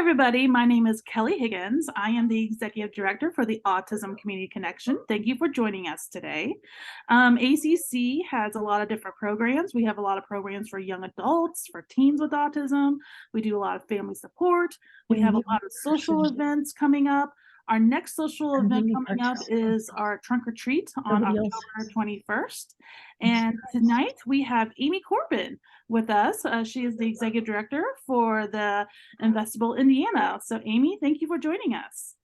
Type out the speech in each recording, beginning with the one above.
everybody. My name is Kelly Higgins. I am the Executive Director for the Autism Community Connection. Thank you for joining us today. ACC has a lot of different programs. We have a lot of programs for young adults, for teens with autism. We do a lot of family support. We have a lot of social events coming up. Our next social event coming up is our trunk or treat on October 21st. And tonight we have Amy Corbin with us. She is the Executive Director for the INvestABLE Indiana. So Amy, thank you for joining us.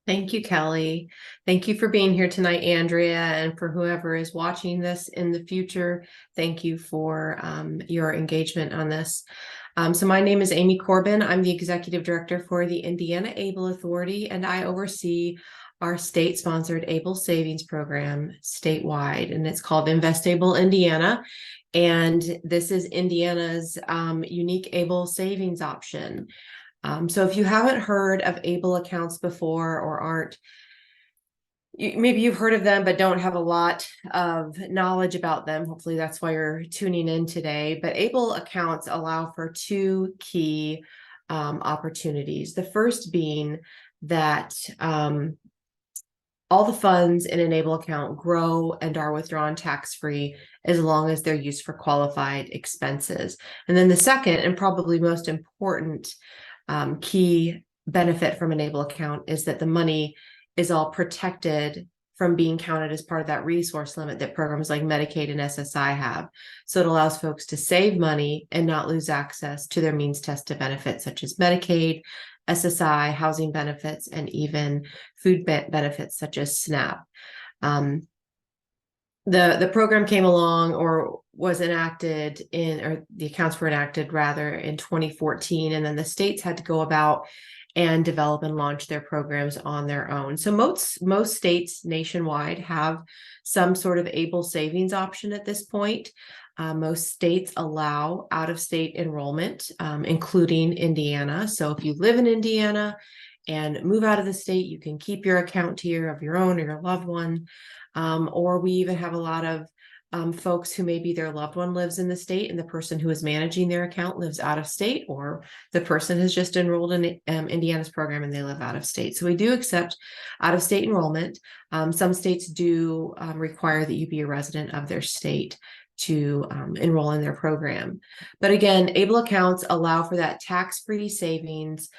Thank you, Kelly. Thank you for being here tonight, Andrea, and for whoever is watching this in the future. Thank you for your engagement on this. So my name is Amy Corbin. I'm the Executive Director for the Indiana ABLE Authority, and I oversee our state-sponsored ABLE Savings Program statewide, and it's called INvestABLE Indiana. And this is Indiana's unique ABLE savings option. So if you haven't heard of ABLE accounts before or aren't, maybe you've heard of them but don't have a lot of knowledge about them. Hopefully that's why you're tuning in today. But ABLE accounts allow for two key opportunities. The first being that all the funds in an ABLE account grow and are withdrawn tax-free as long as they're used for qualified expenses. And then the second, and probably most important key benefit from an ABLE account, is that the money is all protected from being counted as part of that resource limit that programs like Medicaid and SSI have. So it allows folks to save money and not lose access to their means-tested benefits such as Medicaid, SSI, housing benefits, and even food benefits such as SNAP. The program came along, or was enacted or the accounts were enacted rather, in 2014, and then the states had to go about and develop and launch their programs on their own. So most states nationwide have some sort of ABLE savings option at this point. Most states allow out-of-state enrollment, including Indiana. So if you live in Indiana and move out of the state, you can keep your account here of your own or your loved one. Or we even have a lot of folks who maybe their loved one lives in the state and the person who is managing their account lives out of state, or the person has just enrolled in Indiana's program and they live out of state. So we do accept out-of-state enrollment. Some states do require that you be a resident of their state to enroll in their program. But again, ABLE accounts allow for that tax-free savings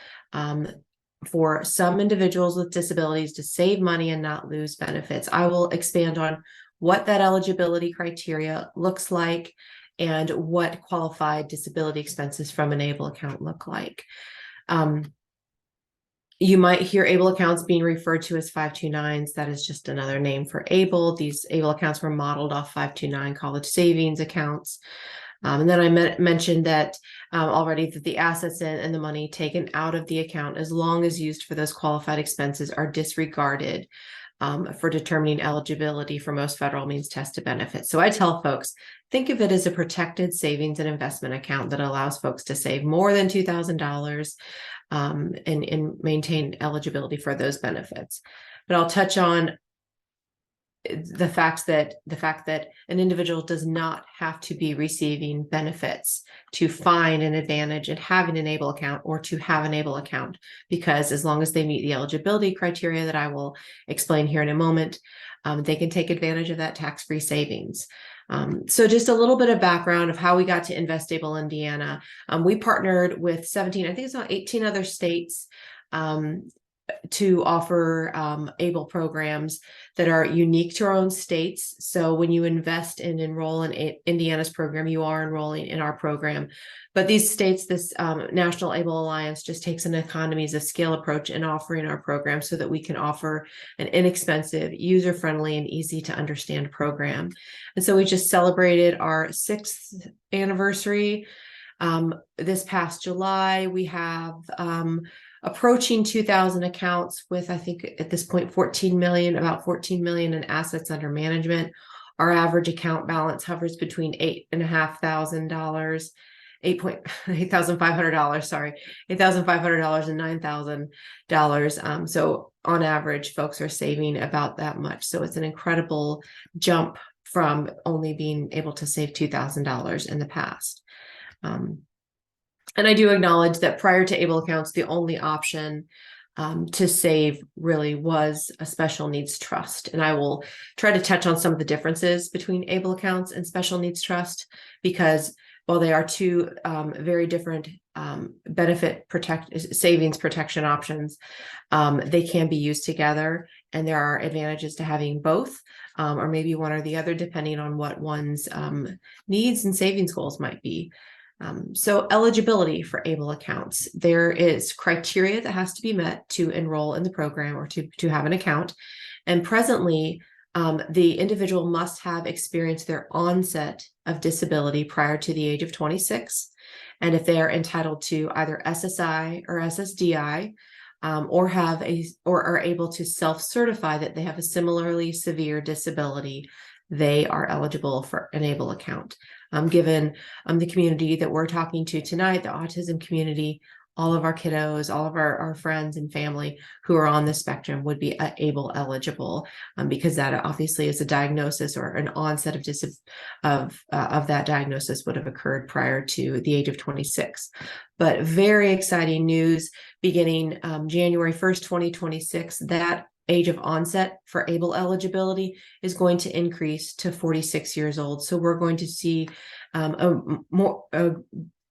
for some individuals with disabilities to save money and not lose benefits. I will expand on what that eligibility criteria looks like and what qualified disability expenses from an ABLE account look like. You might hear ABLE accounts being referred to as 529s. That is just another name for ABLE. These ABLE accounts were modeled off 529 college savings accounts. And then I mentioned that already, that the assets and the money taken out of the account, as long as used for those qualified expenses, are disregarded for determining eligibility for most federal means tested benefits. So I tell folks, think of it as a protected savings and investment account that allows folks to save more than $2,000 and maintain eligibility for those benefits. But I'll touch on the fact that an individual does not have to be receiving benefits to find an advantage in having an ABLE account or to have an ABLE account, because as long as they meet the eligibility criteria that I will explain here in a moment, they can take advantage of that tax-free savings. So just a little bit of background of how we got to INvestABLE Indiana. We partnered with 17, I think it's about 18 other states to offer ABLE programs that are unique to our own states. So when you invest and enroll in Indiana's program, you are enrolling in our program. But these states, this National ABLE Alliance just takes an economies of scale approach in offering our program so that we can offer an inexpensive, user-friendly, and easy to understand program. And so we just celebrated our 6th anniversary this past July. We have approaching 2,000 accounts with, I think at this point, about 14 million in assets under management. Our average account balance hovers between $8,500 and $9,000. So on average, folks are saving about that much. So it's an incredible jump from only being able to save $2,000 in the past. And I do acknowledge that prior to ABLE accounts, the only option to save really was a special needs trust. And I will try to touch on some of the differences between ABLE accounts and special needs trust, because while they are two very different savings protection options, they can be used together, and there are advantages to having both, or maybe one or the other, depending on what one's needs and savings goals might be. So eligibility for ABLE accounts, there is criteria that has to be met to enroll in the program or to have an account. And presently, the individual must have experienced their onset of disability prior to the age of 26. And if they are entitled to either SSI or SSDI, or are able to self-certify that they have a similarly severe disability, they are eligible for an ABLE account. Given the community that we're talking to tonight, the autism community, all of our kiddos, all of our friends and family who are on the spectrum would be ABLE eligible, because that obviously is a diagnosis, or an onset of that diagnosis would have occurred prior to the age of 26. But very exciting news, beginning January 1st, 2026, that age of onset for ABLE eligibility is going to increase to 46 years old. So we're going to see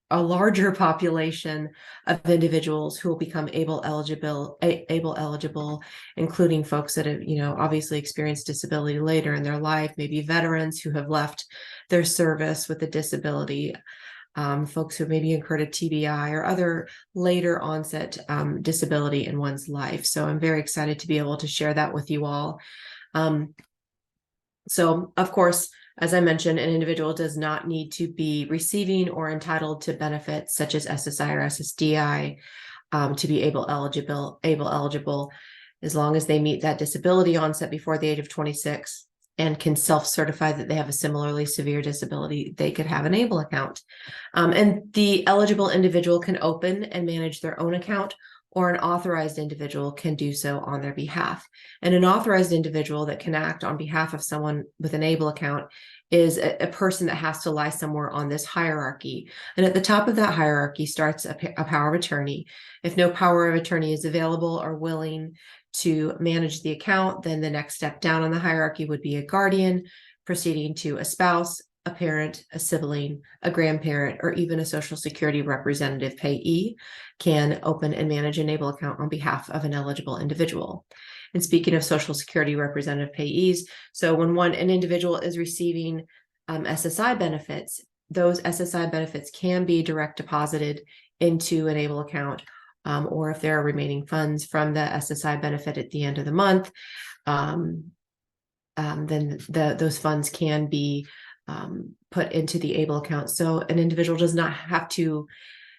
a larger population of individuals who will become ABLE eligible, including folks that have, obviously experienced disability later in their life, maybe veterans who have left their service with a disability, folks who maybe incurred a TBI or other later onset disability in one's life. So I'm very excited to be able to share that with you all. So of course, as I mentioned, an individual does not need to be receiving or entitled to benefits such as SSI or SSDI to be ABLE eligible, as long as they meet that disability onset before the age of 26 and can self-certify that they have a similarly severe disability, they could have an ABLE account. And the eligible individual can open and manage their own account, or an authorized individual can do so on their behalf. And an authorized individual that can act on behalf of someone with an ABLE account is a person that has to lie somewhere on this hierarchy. And at the top of that hierarchy starts a power of attorney. If no power of attorney is available or willing to manage the account, then the next step down on the hierarchy would be a guardian, proceeding to a spouse, a parent, a sibling, a grandparent, or even a Social Security representative payee can open and manage an ABLE account on behalf of an eligible individual. And speaking of Social Security representative payees, so when an individual is receiving SSI benefits, those SSI benefits can be direct deposited into an ABLE account, or if there are remaining funds from the SSI benefit at the end of the month, then those funds can be put into the ABLE account. So an individual does not have to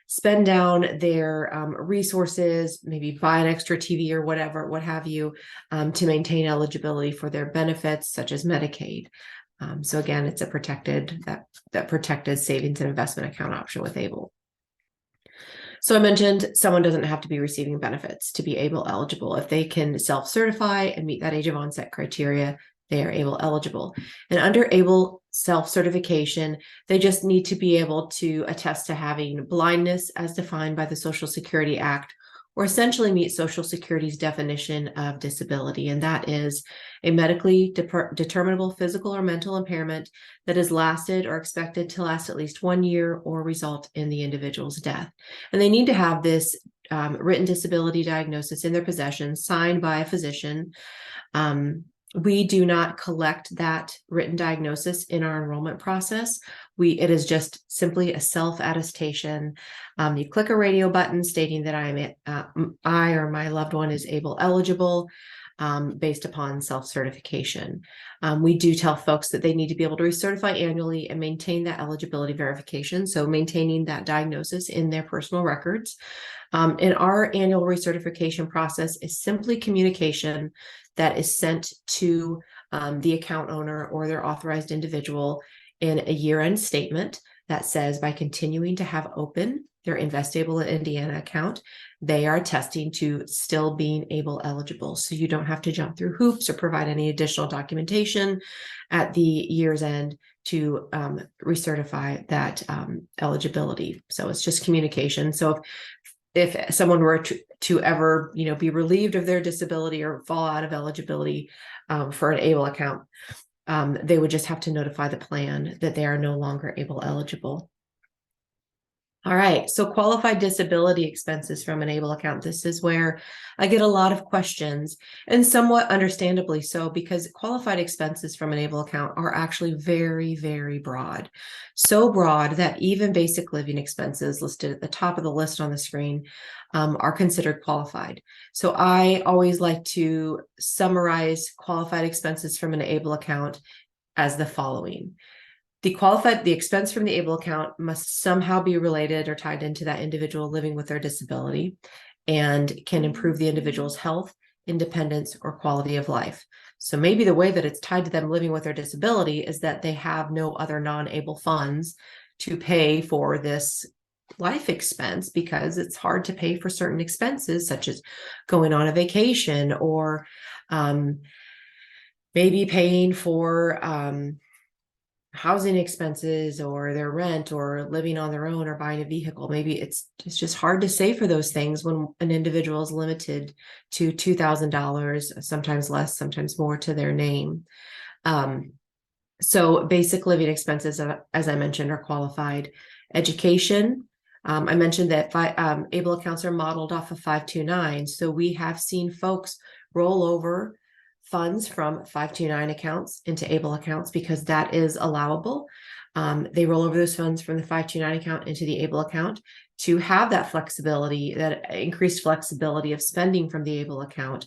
spend down their resources, maybe buy an extra TV or whatever, what have you, to maintain eligibility for their benefits, such as Medicaid. So again, it's a protected savings and investment account option with ABLE. So I mentioned someone doesn't have to be receiving benefits to be ABLE eligible. If they can self-certify and meet that age of onset criteria, they are ABLE eligible. And under ABLE self-certification, they just need to be able to attest to having blindness as defined by the Social Security Act, or essentially meet Social Security's definition of disability. And that is a medically determinable physical or mental impairment that has lasted or expected to last at least 1 year or result in the individual's death. And they need to have this written disability diagnosis in their possession, signed by a physician. We do not collect that written diagnosis in our enrollment process. It is just simply a self-attestation. You click a radio button stating that I or my loved one is ABLE eligible, based upon self-certification. We do tell folks that they need to be able to recertify annually and maintain that eligibility verification. So maintaining that diagnosis in their personal records. And our annual recertification process is simply communication that is sent to the account owner or their authorized individual in a year-end statement that says, by continuing to have open their INvestABLE Indiana account, they are attesting to still being ABLE eligible. So you don't have to jump through hoops or provide any additional documentation at the year's end to recertify that eligibility. So it's just communication. So if someone were to ever, be relieved of their disability or fall out of eligibility for an ABLE account, they would just have to notify the plan that they are no longer ABLE eligible. All right, so qualified disability expenses from an ABLE account. This is where I get a lot of questions, and somewhat understandably so, because qualified expenses from an ABLE account are actually very, very broad. So broad that even basic living expenses listed at the top of the list on the screen are considered qualified. So I always like to summarize qualified expenses from an ABLE account as the following. The expense from the ABLE account must somehow be related or tied into that individual living with their disability and can improve the individual's health, independence, or quality of life. So maybe the way that it's tied to them living with their disability is that they have no other non-ABLE funds to pay for this life expense, because it's hard to pay for certain expenses, such as going on a vacation or maybe paying for housing expenses or their rent or living on their own or buying a vehicle. Maybe it's just hard to save for those things when an individual is limited to $2,000, sometimes less, sometimes more to their name. So basic living expenses, as I mentioned, are qualified. Education, I mentioned that ABLE accounts are modeled off of 529. So we have seen folks roll over funds from 529 accounts into ABLE accounts because that is allowable. They roll over those funds from the 529 account into the ABLE account to have that flexibility, that increased flexibility of spending from the ABLE account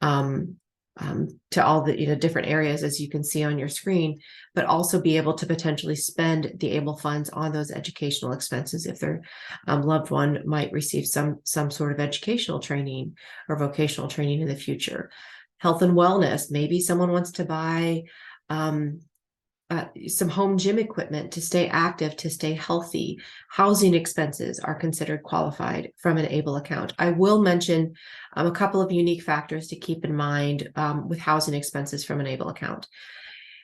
to all the different areas, as you can see on your screen, but also be able to potentially spend the ABLE funds on those educational expenses if their loved one might receive some sort of educational training or vocational training in the future. Health and wellness, maybe someone wants to buy some home gym equipment to stay active, to stay healthy. Housing expenses are considered qualified from an ABLE account. I will mention a couple of unique factors to keep in mind with housing expenses from an ABLE account.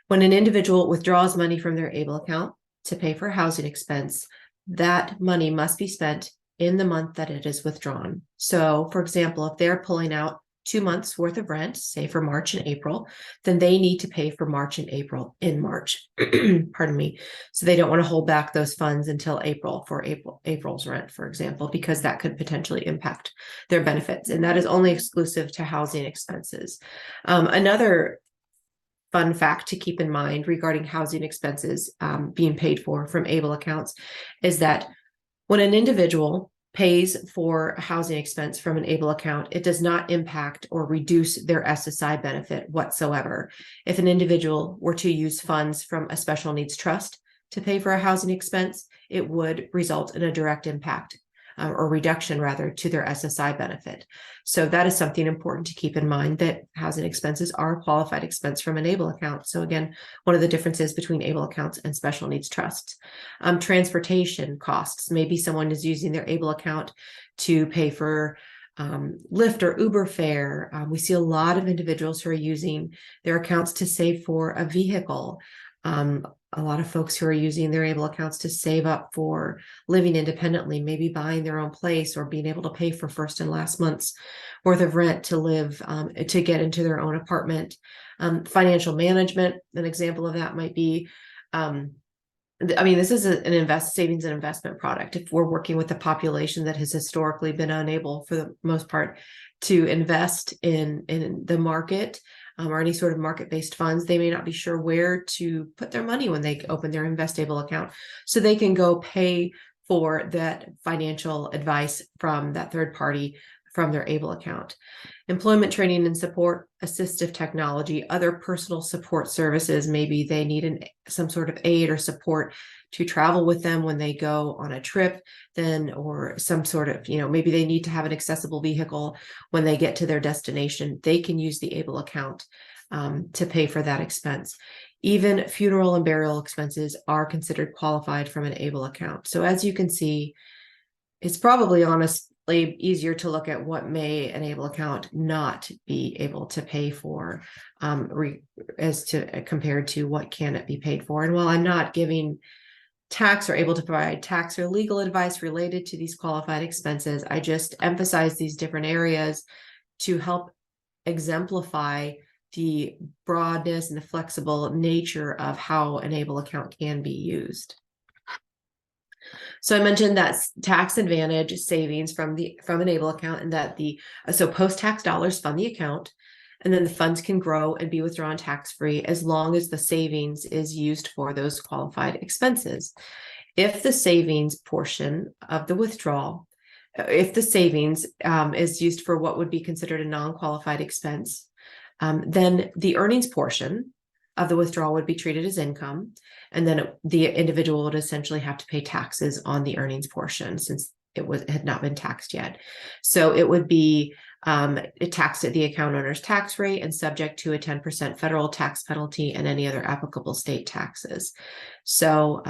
When an individual withdraws money from their ABLE account to pay for a housing expense, that money must be spent in the month that it is withdrawn. So, for example, if they're pulling out 2 months worth of rent, say for March and April, then they need to pay for March and April in March. Pardon me. So they don't want to hold back those funds until April for April's rent, for example, because that could potentially impact their benefits. And that is only exclusive to housing expenses. Another fun fact to keep in mind regarding housing expenses being paid for from ABLE accounts is that when an individual pays for a housing expense from an ABLE account, it does not impact or reduce their SSI benefit whatsoever. If an individual were to use funds from a special needs trust to pay for a housing expense, it would result in a direct impact or reduction rather to their SSI benefit. So that is something important to keep in mind, that housing expenses are a qualified expense from an ABLE account. So again, one of the differences between ABLE accounts and special needs trusts. Transportation costs, maybe someone is using their ABLE account to pay for Lyft or Uber fare. We see a lot of individuals who are using their accounts to save for a vehicle. A lot of folks who are using their ABLE accounts to save up for living independently, maybe buying their own place or being able to pay for first and last month's worth of rent to live, to get into their own apartment. Financial management, an example of that might be, this is an savings and investment product. If we're working with a population that has historically been unable, for the most part, to invest in the market, or any sort of market-based funds, they may not be sure where to put their money when they open their INvestABLE account. So they can go pay for that financial advice from that third party from their ABLE account. Employment training and support, assistive technology, other personal support services. Maybe they need some sort of aid or support to travel with them when they go on a trip, or some sort of, maybe they need to have an accessible vehicle when they get to their destination. They can use the ABLE account to pay for that expense. Even funeral and burial expenses are considered qualified from an ABLE account. So as you can see, it's probably easier to look at what may an ABLE account not be able to pay for, compared to what can it be paid for. And while I'm not giving tax or able to provide tax or legal advice related to these qualified expenses, I just emphasize these different areas to help exemplify the broadness and the flexible nature of how an ABLE account can be used. So I mentioned that tax advantage savings from an ABLE account, and that so post-tax dollars fund the account, and then the funds can grow and be withdrawn tax-free as long as the savings is used for those qualified expenses. If the savings portion of the withdrawal, if the savings is used for what would be considered a non-qualified expense, then the earnings portion of the withdrawal would be treated as income, and then the individual would essentially have to pay taxes on the earnings portion, since it had not been taxed yet. So it would be taxed at the account owner's tax rate and subject to a 10% federal tax penalty and any other applicable state taxes. So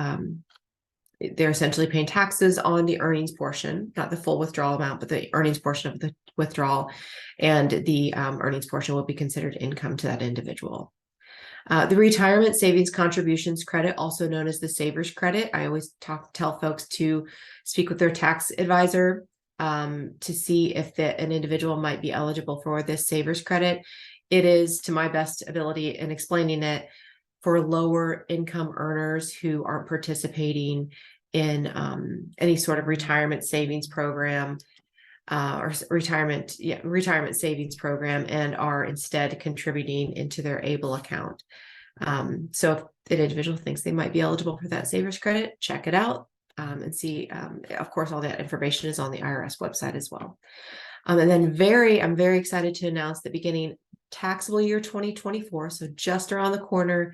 they're essentially paying taxes on the earnings portion, not the full withdrawal amount, but the earnings portion of the withdrawal, and the earnings portion will be considered income to that individual. The retirement savings contributions credit, also known as the Savers credit. I always tell folks to speak with their tax advisor to see if an individual might be eligible for this Savers credit. It is, to my best ability in explaining it, for lower income earners who aren't participating in any sort of retirement savings program or retirement savings program, and are instead contributing into their ABLE account. So if an individual thinks they might be eligible for that Savers credit, check it out and see. Of course, all that information is on the IRS website as well. And then I'm very excited to announce that beginning taxable year 2024, so just around the corner,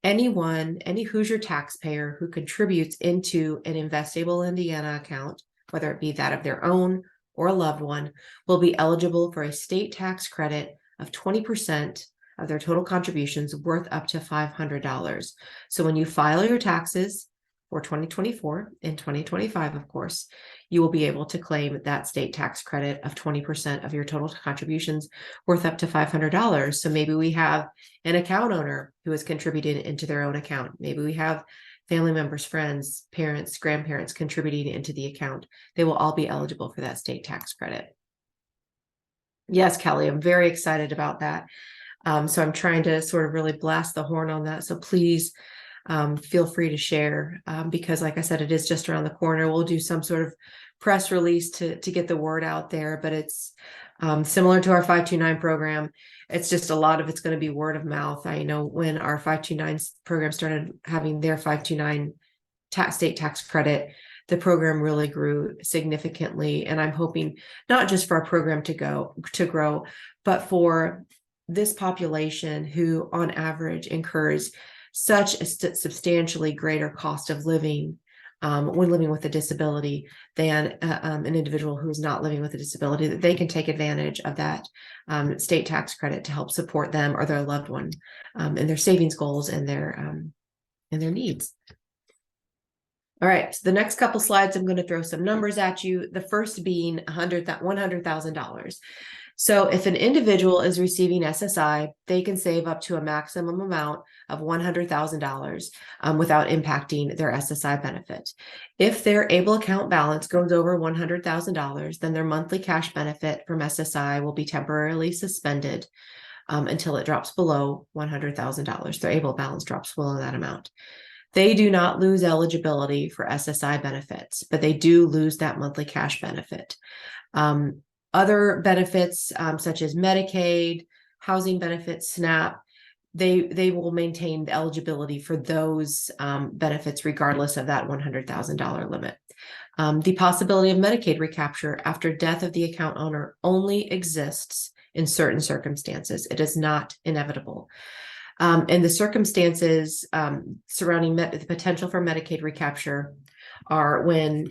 any Hoosier taxpayer who contributes into an INvestABLE Indiana account, whether it be that of their own or a loved one, will be eligible for a state tax credit of 20% of their total contributions, worth up to $500. So when you file your taxes for 2024 and 2025, of course, you will be able to claim that state tax credit of 20% of your total contributions, worth up to $500. So maybe we have an account owner who has contributed into their own account. Maybe we have family members, friends, parents, grandparents contributing into the account. They will all be eligible for that state tax credit. Yes, Kelly, I'm very excited about that. So I'm trying to sort of really blast the horn on that. So please feel free to share, because like I said, it is just around the corner. We'll do some sort of press release to get the word out there, but it's similar to our 529 program. It's just a lot of it's going to be word of mouth. I know when our 529 program started having their 529 state tax credit, the program really grew significantly. And I'm hoping not just for our program to grow, but for this population who on average incurs such a substantially greater cost of living when living with a disability than an individual who is not living with a disability, that they can take advantage of that state tax credit to help support them or their loved one in their savings goals and their needs. All right, so the next couple slides, I'm going to throw some numbers at you. The first being $100,000. So if an individual is receiving SSI, they can save up to a maximum amount of $100,000 without impacting their SSI benefit. If their ABLE account balance goes over $100,000, then their monthly cash benefit from SSI will be temporarily suspended until it drops below $100,000. Their ABLE balance drops below that amount. They do not lose eligibility for SSI benefits, but they do lose that monthly cash benefit. Other benefits, such as Medicaid, housing benefits, SNAP, they will maintain the eligibility for those benefits regardless of that $100,000 limit. The possibility of Medicaid recapture after death of the account owner only exists in certain circumstances. It is not inevitable. And the circumstances surrounding the potential for Medicaid recapture are when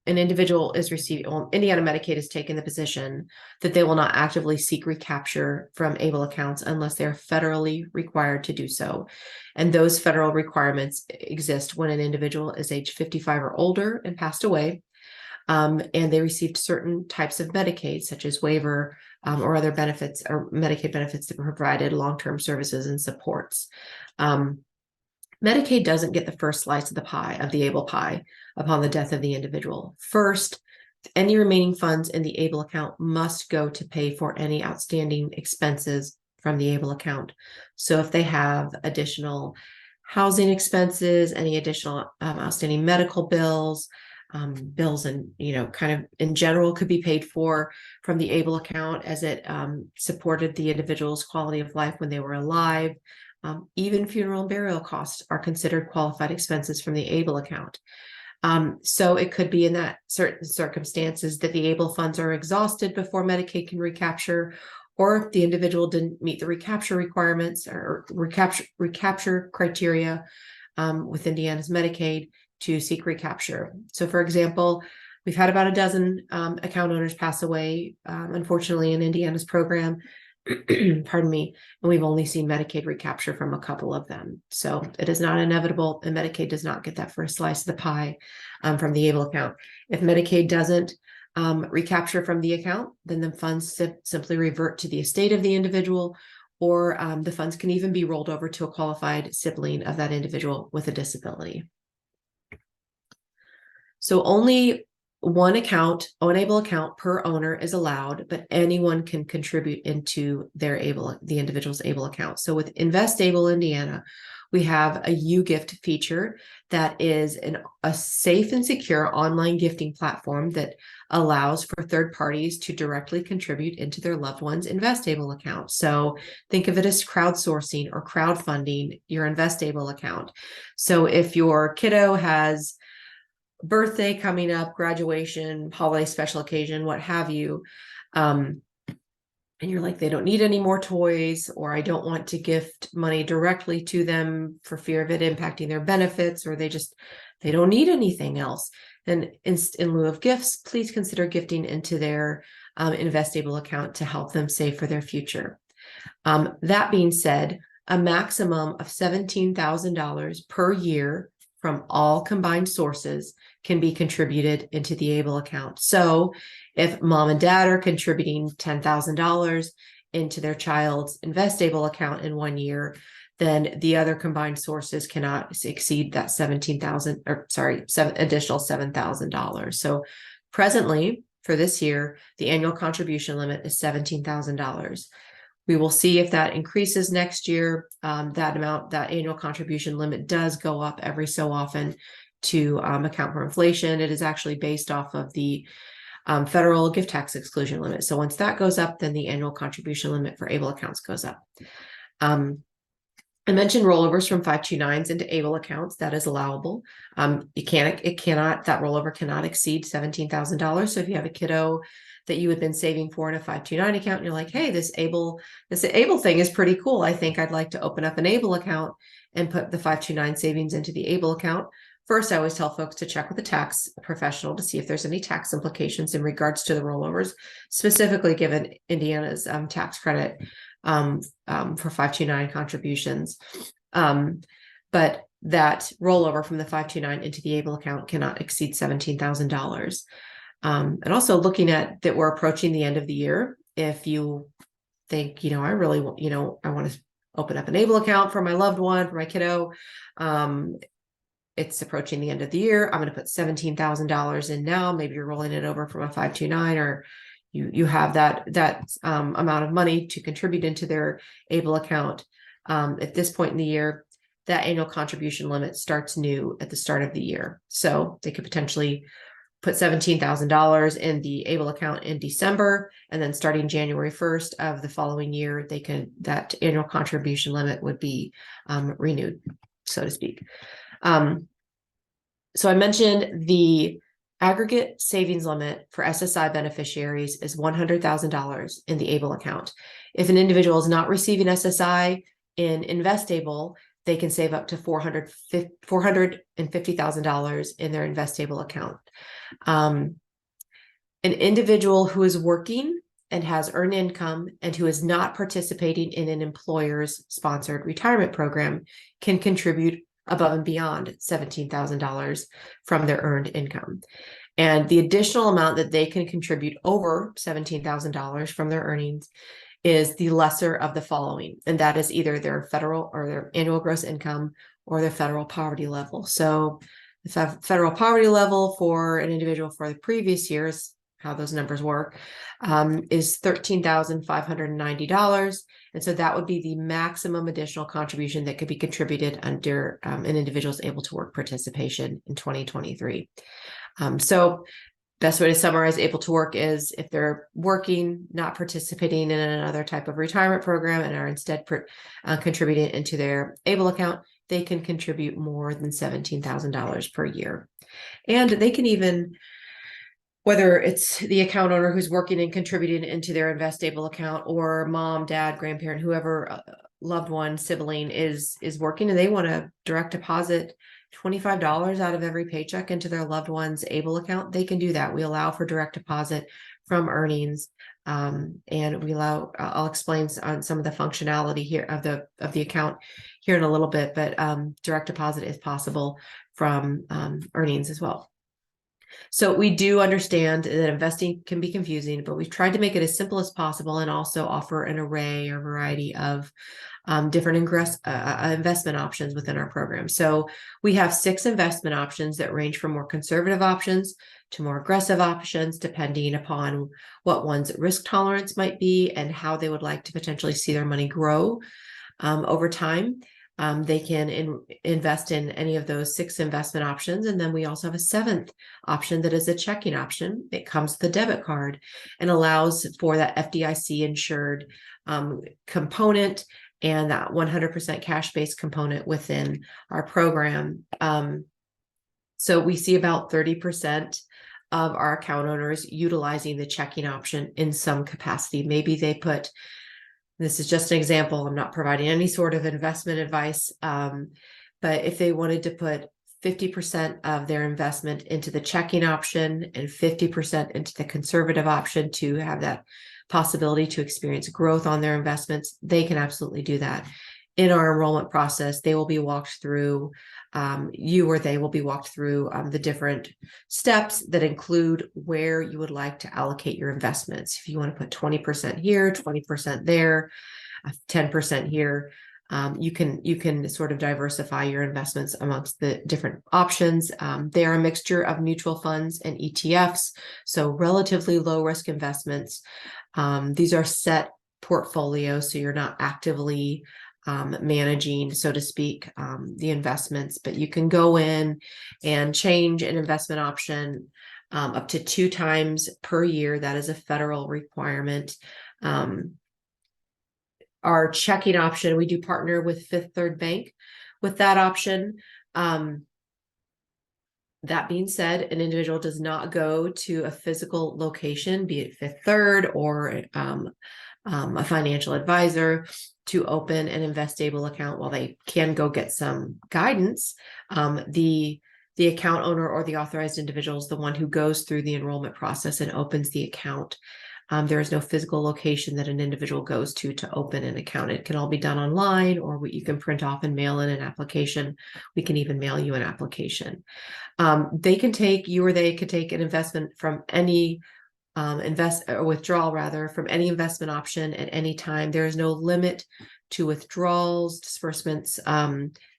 an individual is receiving, Indiana Medicaid has taken the position that they will not actively seek recapture from ABLE accounts unless they're federally required to do so. And those federal requirements exist when an individual is age 55 or older and passed away, and they received certain types of Medicaid, such as waiver or other benefits or Medicaid benefits that provided long-term services and supports. Medicaid doesn't get the first slice of the pie, of the ABLE pie, upon the death of the individual. First, any remaining funds in the ABLE account must go to pay for any outstanding expenses from the ABLE account. So if they have additional housing expenses, any additional outstanding medical bills, bills and, kind of in general could be paid for from the ABLE account as it supported the individual's quality of life when they were alive. Even funeral and burial costs are considered qualified expenses from the ABLE account. So it could be in that certain circumstances that the ABLE funds are exhausted before Medicaid can recapture, or the individual didn't meet the recapture requirements or recapture criteria with Indiana's Medicaid to seek recapture. So for example, we've had about a dozen account owners pass away, unfortunately, in Indiana's program. Pardon me, and we've only seen Medicaid recapture from a couple of them. So it is not inevitable, and Medicaid does not get that first slice of the pie from the ABLE account. If Medicaid doesn't recapture from the account, then the funds simply revert to the estate of the individual, or the funds can even be rolled over to a qualified sibling of that individual with a disability. So only one ABLE account per owner is allowed, but anyone can contribute into the individual's ABLE account. So with INvestABLE Indiana, we have a UGift feature that is a safe and secure online gifting platform that allows for third parties to directly contribute into their loved one's INvestABLE account. So think of it as crowdsourcing or crowdfunding your INvestABLE account. So if your kiddo has birthday coming up, graduation, holiday, special occasion, what have you, and you're like, they don't need any more toys, or I don't want to gift money directly to them for fear of it impacting their benefits, or they don't need anything else, then in lieu of gifts, please consider gifting into their INvestABLE account to help them save for their future. That being said, a maximum of $17,000 per year from all combined sources can be contributed into the ABLE account. So if mom and dad are contributing $10,000 into their child's INvestABLE account in 1 year, then the other combined sources cannot exceed that additional $7,000. So presently, for this year, the annual contribution limit is $17,000. We will see if that increases next year. That annual contribution limit does go up every so often to account for inflation. It is actually based off of the federal gift tax exclusion limit. So once that goes up, then the annual contribution limit for ABLE accounts goes up. I mentioned rollovers from 529s into ABLE accounts. That is allowable. That rollover cannot exceed $17,000. So if you have a kiddo that you had been saving for in a 529 account, and you're like, hey, this ABLE thing is pretty cool. I think I'd like to open up an ABLE account and put the 529 savings into the ABLE account. First, I always tell folks to check with a tax professional to see if there's any tax implications in regards to the rollovers, specifically given Indiana's tax credit for 529 contributions. But that rollover from the 529 into the ABLE account cannot exceed $17,000. And also looking at that, we're approaching the end of the year. If you think, I really want, I want to open up an ABLE account for my loved one, for my kiddo. It's approaching the end of the year. I'm going to put $17,000 in now. Maybe you're rolling it over from a 529, or you have that amount of money to contribute into their ABLE account. At this point in the year, that annual contribution limit starts new at the start of the year. So they could potentially put $17,000 in the ABLE account in December, and then starting January 1st of the following year, that annual contribution limit would be renewed, so to speak. So I mentioned the aggregate savings limit for SSI beneficiaries is $100,000 in the ABLE account. If an individual is not receiving SSI in INvestABLE, they can save up to $450,000 in their INvestABLE account. An individual who is working and has earned income and who is not participating in an employer's sponsored retirement program can contribute above and beyond $17,000 from their earned income. And the additional amount that they can contribute over $17,000 from their earnings is the lesser of the following, and that is either their federal or their annual gross income or their federal poverty level. So the federal poverty level for an individual for the previous years, how those numbers work, is $13,590. And so that would be the maximum additional contribution that could be contributed under an individual's able to work participation in 2023. So best way to summarize able to work is if they're working, not participating in another type of retirement program, and are instead contributing into their ABLE account, they can contribute more than $17,000 per year. And they can even, whether it's the account owner who's working and contributing into their INvestABLE account, or mom, dad, grandparent, whoever loved one, sibling is working, and they want to direct deposit $25 out of every paycheck into their loved one's ABLE account, they can do that. We allow for direct deposit from earnings, and we allow. I'll explain on some of the functionality here of the account here in a little bit, but direct deposit is possible from earnings as well. So we do understand that investing can be confusing, but we've tried to make it as simple as possible and also offer an array or variety of different investment options within our program. So we have 6 investment options that range from more conservative options to more aggressive options, depending upon what one's risk tolerance might be and how they would like to potentially see their money grow over time. They can invest in any of those 6 investment options. And then we also have a 7th option that is a checking option. It comes with a debit card and allows for that FDIC insured component and that 100% cash-based component within our program. So we see about 30% of our account owners utilizing the checking option in some capacity. Maybe they put, this is just an example, I'm not providing any sort of investment advice, but if they wanted to put 50% of their investment into the checking option and 50% into the conservative option to have that possibility to experience growth on their investments, they can absolutely do that. In our enrollment process, they will be walked through, they will be walked through the different steps that include where you would like to allocate your investments. If you want to put 20% here, 20% there, 10% here, you can sort of diversify your investments amongst the different options. They are a mixture of mutual funds and ETFs, so relatively low risk investments. These are set portfolios, so you're not actively managing, so to speak, the investments, but you can go in and change an investment option up to 2 times per year. That is a federal requirement. Our checking option, we do partner with Fifth Third Bank with that option. That being said, an individual does not go to a physical location, be it Fifth Third or a financial advisor, to open an InvestABLE account. While they can go get some guidance, the account owner or the authorized individual is the one who goes through the enrollment process and opens the account. There is no physical location that an individual goes to open an account. It can all be done online, or you can print off and mail in an application. We can even mail you an application. They could take an investment from any withdrawal rather from any investment option at any time. There is no limit to withdrawals, disbursements,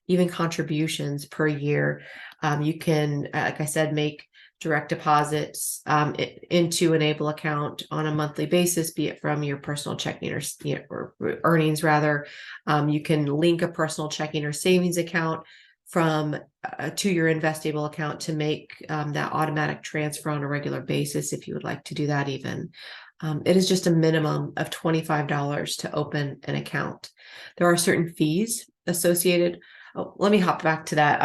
even contributions per year. You can, like I said, make direct deposits into an ABLE account on a monthly basis, be it from your personal checking or earnings rather. You can link a personal checking or savings account to your InvestABLE account to make that automatic transfer on a regular basis if you would like to do that even. It is just a minimum of $25 to open an account. There are certain fees associated. Oh, let me hop back to that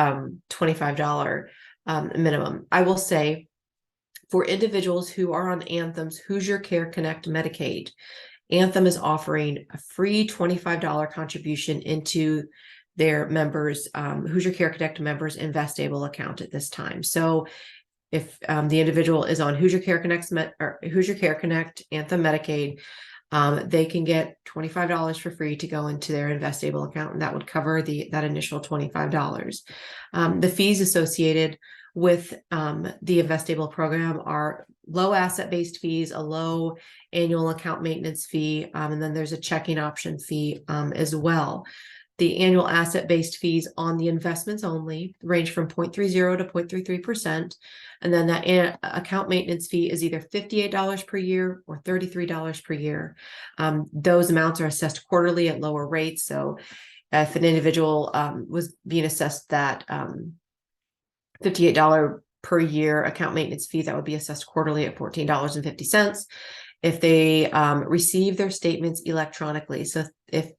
$25 minimum. I will say for individuals who are on Anthem's Hoosier Care Connect Medicaid, Anthem is offering a free $25 contribution into their members, Hoosier Care Connect members' InvestABLE account at this time. So if the individual is on Hoosier Care Connect Anthem Medicaid, they can get $25 for free to go into their InvestABLE account, and that would cover that initial $25. The fees associated with the INvestABLE program are low asset-based fees, a low annual account maintenance fee, and then there's a checking option fee as well. The annual asset-based fees on the investments only range from 0.30 to 0.33%. And then that account maintenance fee is either $58 per year or $33 per year. Those amounts are assessed quarterly at lower rates. So if an individual was being assessed that $58 per year account maintenance fee, that would be assessed quarterly at $14.50. If they receive their statements electronically, so if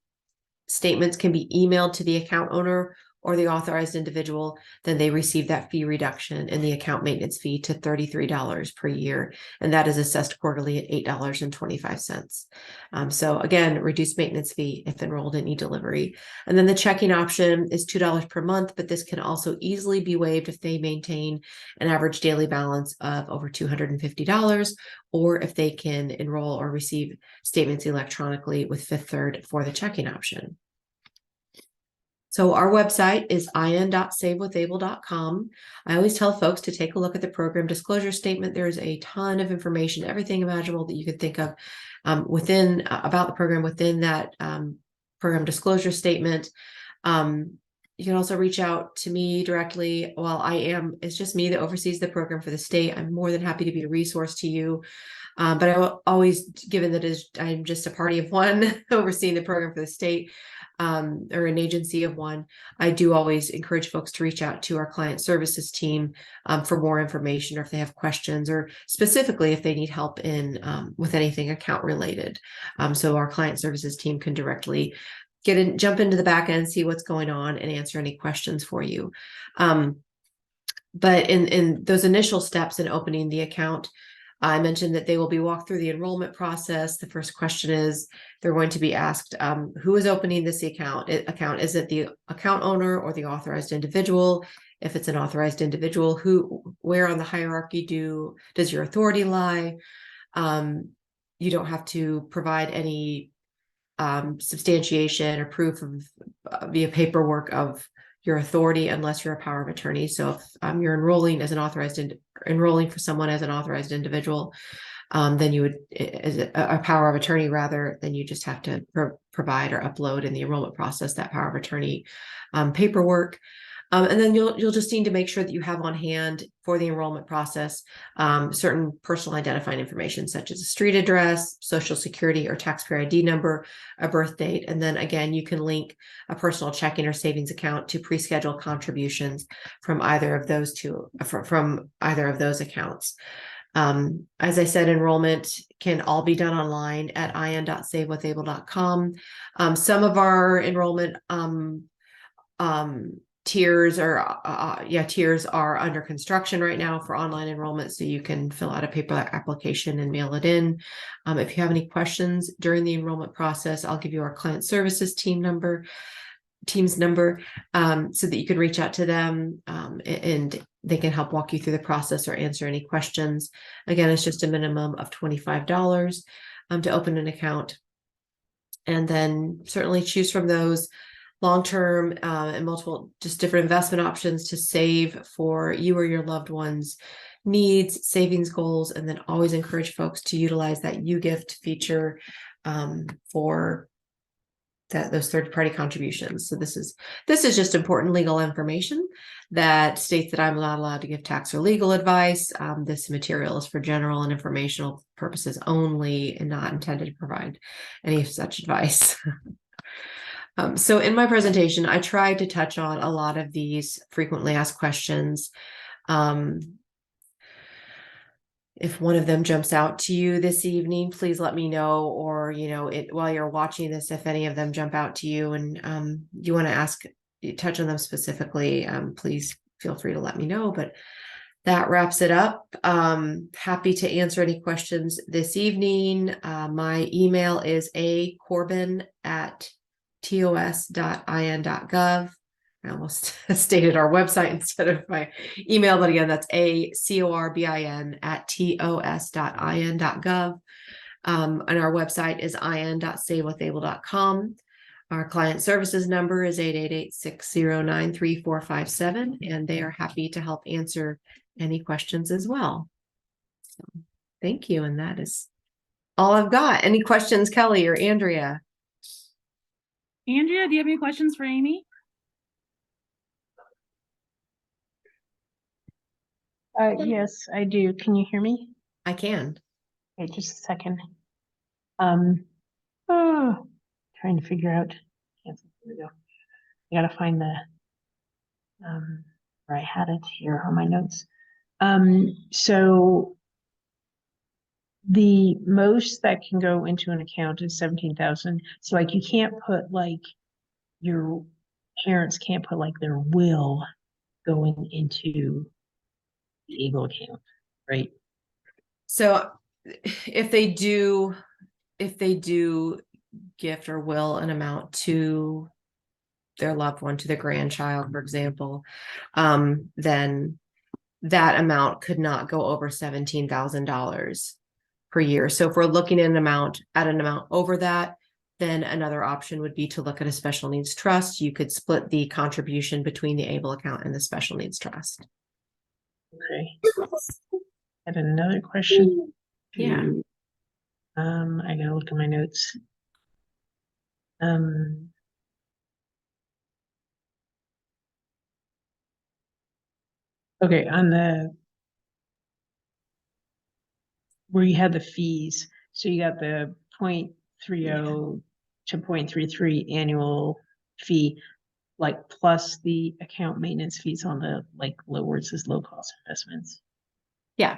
statements can be emailed to the account owner or the authorized individual, then they receive that fee reduction in the account maintenance fee to $33 per year. And that is assessed quarterly at $8.25. So again, reduced maintenance fee if enrolled in e-delivery. And then the checking option is $2 per month, but this can also easily be waived if they maintain an average daily balance of over $250, or if they can enroll or receive statements electronically with Fifth Third for the checking option. So our website is in.savewithable.com. I always tell folks to take a look at the program disclosure statement. There's a ton of information, everything imaginable that you could think of about the program within that program disclosure statement. You can also reach out to me directly. While it's just me that oversees the program for the state, I'm more than happy to be a resource to you. But I always, given that I'm just a party of one overseeing the program for the state, or an agency of one, I do always encourage folks to reach out to our client services team for more information, or if they have questions, or specifically if they need help with anything account related. So our client services team can directly jump into the back end, see what's going on, and answer any questions for you. But in those initial steps in opening the account, I mentioned that they will be walked through the enrollment process. The first question is they're going to be asked, who is opening this account? Is it the account owner or the authorized individual? If it's an authorized individual, where on the hierarchy does your authority lie? You don't have to provide any substantiation or proof via paperwork of your authority unless you're a power of attorney. So if you're enrolling for someone as an authorized individual, then you would, as a power of attorney rather, then you just have to provide or upload in the enrollment process that power of attorney paperwork. And then you'll just need to make sure that you have on hand for the enrollment process certain personal identifying information, such as a street address, social security or taxpayer ID number, a birth date. And then again, you can link a personal checking or savings account to pre-schedule contributions from either of those accounts. As I said, enrollment can all be done online at in.savewithable.com. Some of our enrollment tiers are under construction right now for online enrollment, so you can fill out a paper application and mail it in. If you have any questions during the enrollment process, I'll give you our client services team's number, so that you can reach out to them and they can help walk you through the process or answer any questions. Again, it's just a minimum of $25 to open an account, and then certainly choose from those long-term and multiple, just different investment options to save for you or your loved ones' needs, savings goals, and then always encourage folks to utilize that U-Gift feature for those third-party contributions. So this is just important legal information that states that I'm not allowed to give tax or legal advice. This material is for general and informational purposes only and not intended to provide any such advice. So in my presentation, I tried to touch on a lot of these frequently asked questions. If one of them jumps out to you this evening, please let me know, or, while you're watching this, if any of them jump out to you and you want to touch on them specifically, please feel free to let me know. But that wraps it up. Happy to answer any questions this evening. My email is acorbin@tos.in.gov. I almost stated our website instead of my email, but again, that's acorbin@tos.in.gov. And our website is in.savewithable.com. Our client services number is 888-609-3457, and they are happy to help answer any questions as well. So thank you. And that is all I've got. Any questions, Kelly or Andrea? Andrea, do you have any questions for Amy? Yes, I do. Can you hear me? I can. Okay, just a second. Trying to figure out. Yes, here we go. I gotta find the where I had it here on my notes. So the most that can go into an account is 17,000. So like you can't put like your parents can't put like their will going into the ABLE account, right? So if they do gift or will an amount to their loved one, to their grandchild, for example, then that amount could not go over $17,000 per year. So if we're looking at an amount over that, then another option would be to look at a special needs trust. You could split the contribution between the ABLE account and the special needs trust. Okay. I had another question. Yeah. I gotta look at my notes. Okay, on the where you had the fees, so you got the 0.30 to 0.33 annual fee, like plus the account maintenance fees on the like where it says low cost investments. Yeah.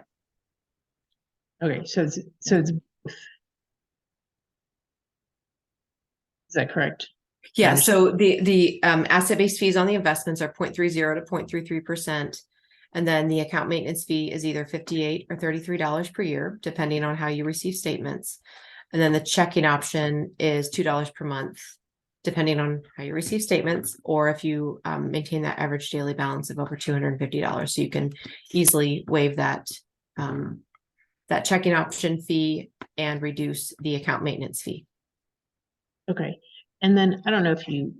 Okay, so it's is that correct? Yeah. So the asset-based fees on the investments are 0.30 to 0.33%. And then the account maintenance fee is either $58 or $33 per year, depending on how you receive statements. And then the checking option is $2 per month, depending on how you receive statements, or if you maintain that average daily balance of over $250. So you can easily waive that checking option fee and reduce the account maintenance fee. Okay. And then I don't know if you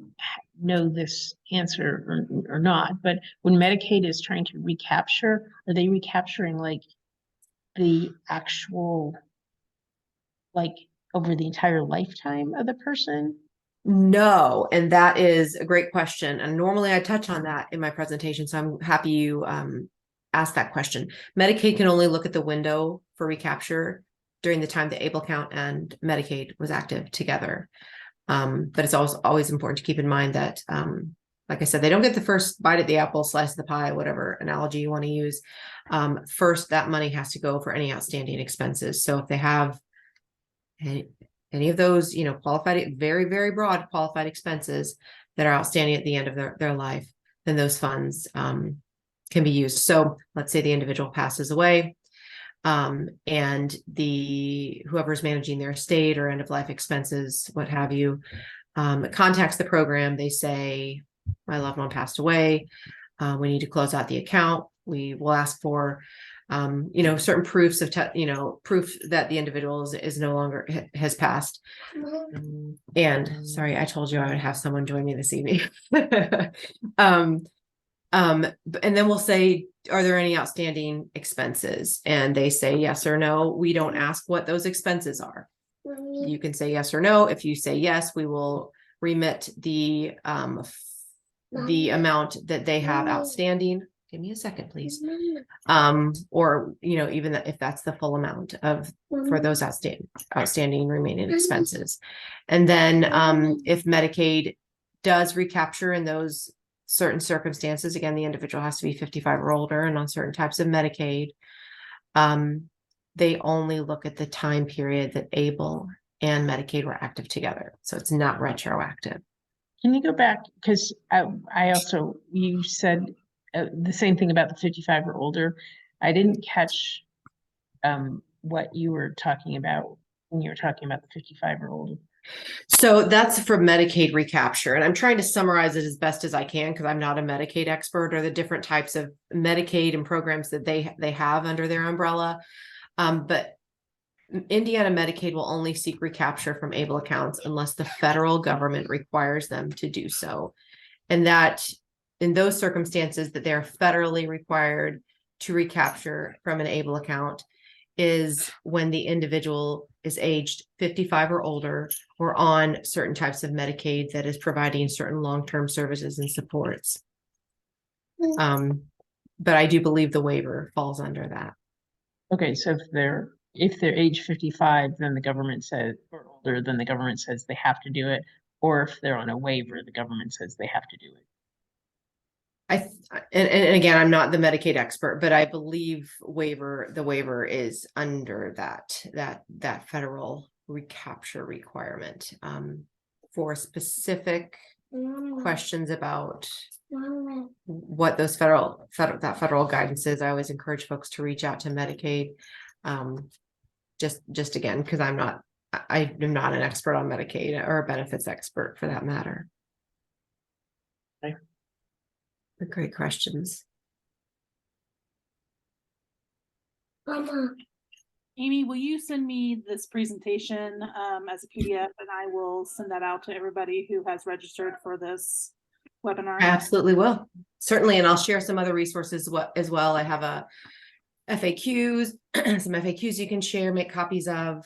know this answer or not, but when Medicaid is trying to recapture, are they recapturing like the actual, like over the entire lifetime of the person? No, and that is a great question. And normally I touch on that in my presentation, so I'm happy you asked that question. Medicaid can only look at the window for recapture during the time the ABLE account and Medicaid was active together. But it's always important to keep in mind that, like I said, they don't get the first bite at the apple, slice of the pie, whatever analogy you want to use. First, that money has to go for any outstanding expenses. So if they have any of those, qualified, very, very broad qualified expenses that are outstanding at the end of their life, then those funds can be used. So let's say the individual passes away, and whoever's managing their estate or end of life expenses, what have you, contacts the program. They say, my loved one passed away. We need to close out the account. We will ask for, certain proofs of, proof that the individual is no longer has passed. And sorry, I told you I would have someone join me this evening. And then we'll say, are there any outstanding expenses? And they say yes or no. We don't ask what those expenses are. You can say yes or no. If you say yes, we will remit the amount that they have outstanding. Give me a second, please. Or, even if that's the full amount for those outstanding remaining expenses. And then if Medicaid does recapture in those certain circumstances, again, the individual has to be 55 or older, and on certain types of Medicaid, they only look at the time period that ABLE and Medicaid were active together. So it's not retroactive. Can you go back? Because you said the same thing about the 55 or older. I didn't catch what you were talking about when you were talking about the 55 or older. So that's for Medicaid recapture. And I'm trying to summarize it as best as I can because I'm not a Medicaid expert, or the different types of Medicaid and programs that they have under their umbrella. But Indiana Medicaid will only seek recapture from ABLE accounts unless the federal government requires them to do so. And that in those circumstances that they're federally required to recapture from an ABLE account is when the individual is aged 55 or older or on certain types of Medicaid that is providing certain long-term services and supports. But I do believe the waiver falls under that. Okay, so if they're age 55, then the government says, or older, then the government says they have to do it. Or if they're on a waiver, the government says they have to do it. And again, I'm not the Medicaid expert, but I believe the waiver is under that federal recapture requirement. For specific questions about what those federal guidance is, I always encourage folks to reach out to Medicaid. Just again, because I am not an expert on Medicaid or a benefits expert for that matter. Okay. They're great questions. Amy, will you send me this presentation as a PDF, and I will send that out to everybody who has registered for this webinar? I absolutely will. Certainly, and I'll share some other resources as well. I have a FAQs, some FAQs you can share, make copies of.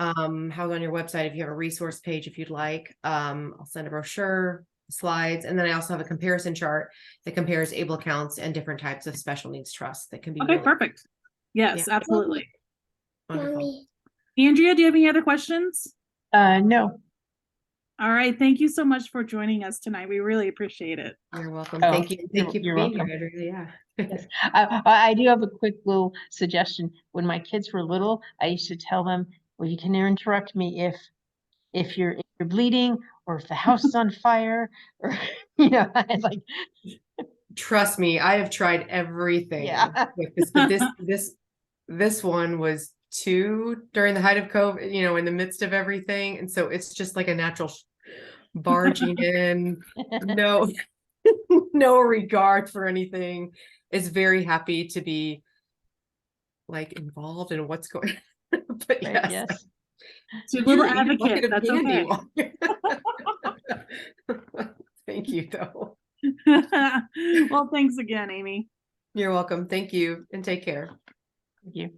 How on your website, if you have a resource page, if you'd like, I'll send a brochure, slides, and then I also have a comparison chart that compares ABLE accounts and different types of special needs trusts that can be Okay, perfect. Yes, absolutely. Wonderful. Andrea, do you have any other questions? No. All right. Thank you so much for joining us tonight. We really appreciate it. You're welcome. Oh, Thank you. Thank you you're for being welcome. here, Andrea. Yes. I do have a quick little suggestion. When my kids were little, I used to tell them, well, you can interrupt me if you're bleeding or if the house is on fire, or it's like, Trust me, I have tried everything. Yeah. With this, but this one was 2 during the height of COVID, in the midst of everything. And so it's just like a natural barging in, no regard for anything. Is very happy to be like involved in what's going on. But Right, yes. It's your little advocate. Bucket of That's candy. okay. Thank you, though. Well, thanks again, Amy. You're welcome. Thank you, and take care. Thank you.